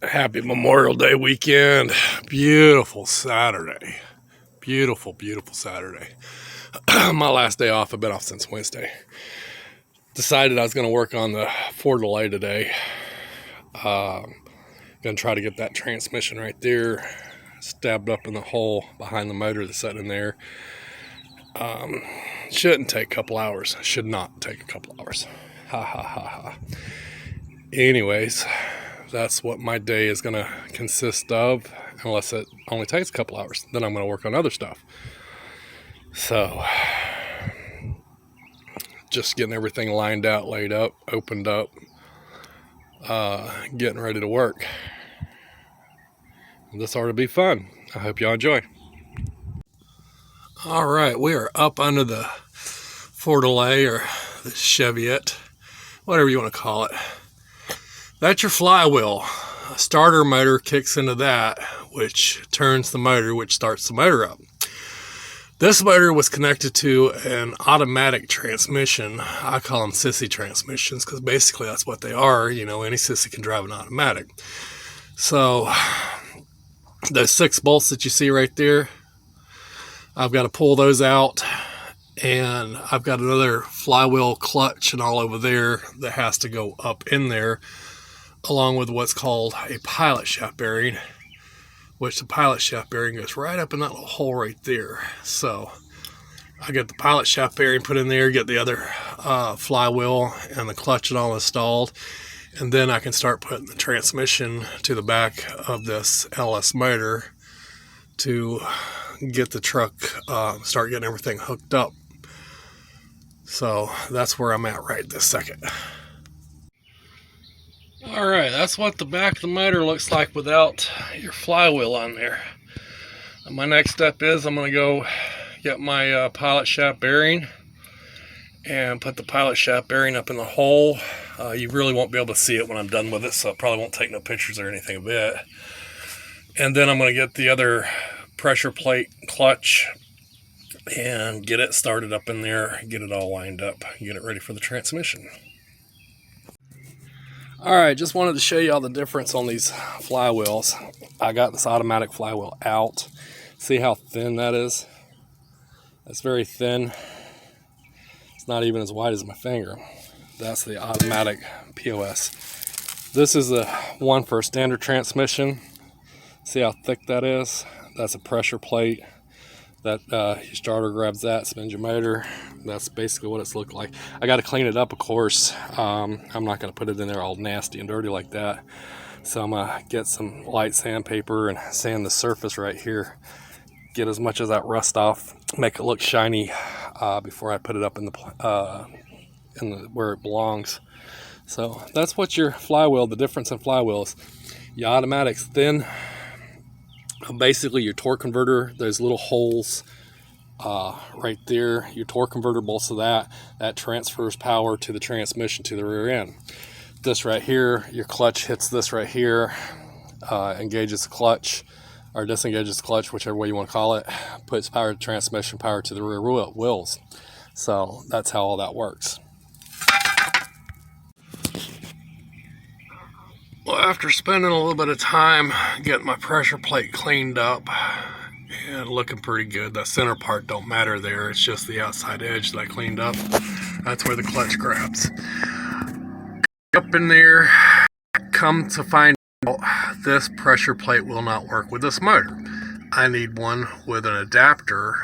Happy Memorial Day weekend. Beautiful Saturday. Beautiful, beautiful Saturday. My last day off. I've been off since Wednesday. Decided I was going to work on the Ford Delay today. Going to try to get that transmission right there stabbed up in the hole behind the motor that's sitting in there. Shouldn't take a couple hours. Should not take a couple hours. Ha ha ha ha. Anyways, that's what my day is going to consist of, unless it only takes a couple hours. Then I'm going to work on other stuff. So, just getting everything lined out, laid up, opened up, getting ready to work. This ought to be fun. I hope y'all enjoy. All right, we are up under the Ford Delay, or the Cheviette, whatever you want to call it. That's your flywheel. A starter motor kicks into that, which turns the motor, which starts the motor up. This motor was connected to an automatic transmission. I call them sissy transmissions because basically that's what they are. You know, any sissy can drive an automatic. So those 6 bolts that you see right there, I've got to pull those out, and I've got another flywheel clutch and all over there that has to go up in there, along with what's called a pilot shaft bearing, which the pilot shaft bearing goes right up in that little hole right there. So I get the pilot shaft bearing put in there, get the other flywheel and the clutch and all installed, and then I can start putting the transmission to the back of this LS motor to get the truck, start getting everything hooked up. So that's where I'm at right this second. Alright, that's what the back of the motor looks like without your flywheel on there. And my next step is I'm going to go get my pilot shaft bearing and put the pilot shaft bearing up in the hole. You really won't be able to see it when I'm done with it, so I probably won't take no pictures or anything of it. And then I'm going to get the other pressure plate clutch and get it started up in there, get it all lined up, get it ready for the transmission. Alright, just wanted to show you all the difference on these flywheels. I got this automatic flywheel out. See how thin that is? That's very thin. It's not even as wide as my finger. That's the automatic POS. This is the one for a standard transmission. See how thick that is? That's a pressure plate. That your starter grabs that, spins your motor. That's basically what it's looked like. I got to clean it up, of course. I'm not going to put it in there all nasty and dirty like that. So I'm going to get some light sandpaper and sand the surface right here. Get as much of that rust off. Make it look shiny before I put it up in the where it belongs. So that's what your flywheel, the difference in flywheels. Your automatic's thin. Basically your torque converter, those little holes right there, your torque converter bolts of that transfers power to the transmission to the rear end. This right here, your clutch hits this right here, engages the clutch or disengages the clutch, whichever way you want to call it, puts power to the transmission, power to the rear wheels. So that's how all that works. Well, after spending a little bit of time getting my pressure plate cleaned up and looking pretty good, that center part don't matter there, it's just the outside edge that I cleaned up. That's where the clutch grabs. Up in there, come to find out this pressure plate will not work with this motor. I need one with an adapter,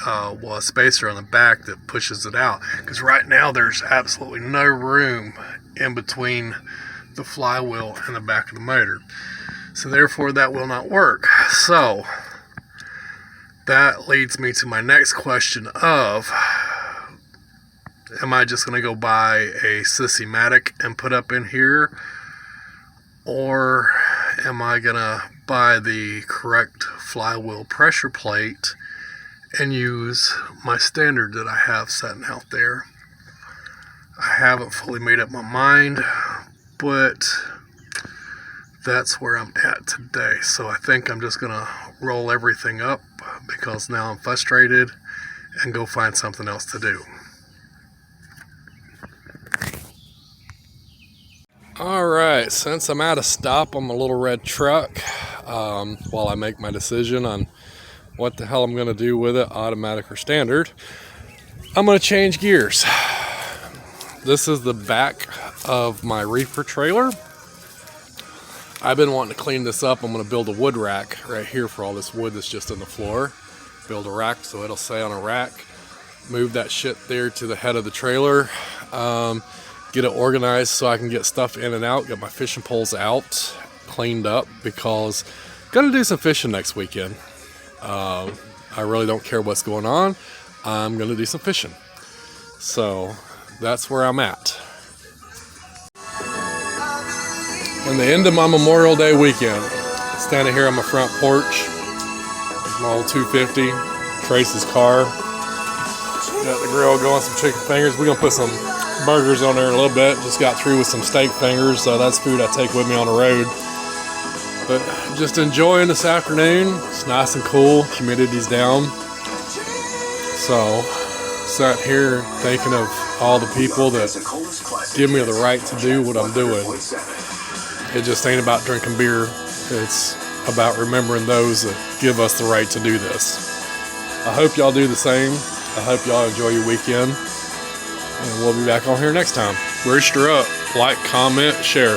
a spacer on the back that pushes it out, because right now there's absolutely no room in between the flywheel and the back of the motor, so therefore that will not work. So that leads me to my next question of, am I just going to go buy a Sissy-matic and put up in here, or am I going to buy the correct flywheel pressure plate and use my standard that I have sitting out there? I haven't fully made up my mind, but that's where I'm at today. So I think I'm just gonna roll everything up because now I'm frustrated and go find something else to do. All right. Alright, since I'm at a stop on my little red truck, while I make my decision on what the hell I'm going to do with it, automatic or standard, I'm going to change gears. This is the back of my reefer trailer. I've been wanting to clean this up. I'm going to build a wood rack right here for all this wood that's just in the floor. Build a rack so it'll stay on a rack. Move that shit there to the head of the trailer. Get it organized so I can get stuff in and out. Get my fishing poles out, cleaned up, because I'm going to do some fishing next weekend. I really don't care what's going on. I'm going to do some fishing. So that's where I'm at. And the end of my Memorial Day weekend, standing here on my front porch, my old 250, Trace's car. Got the grill going, some chicken fingers. We're gonna put some burgers on there in a little bit. Just got through with some steak fingers, so that's food I take with me on the road. But just enjoying this afternoon. It's nice and cool, humidity's down. So, sat here thinking of all the people that give me the right to do what I'm doing. It just ain't about drinking beer. It's about remembering those that give us the right to do this. I hope y'all do the same. I hope y'all enjoy your weekend. And we'll be back on here next time. Rooster up. Like, comment, share.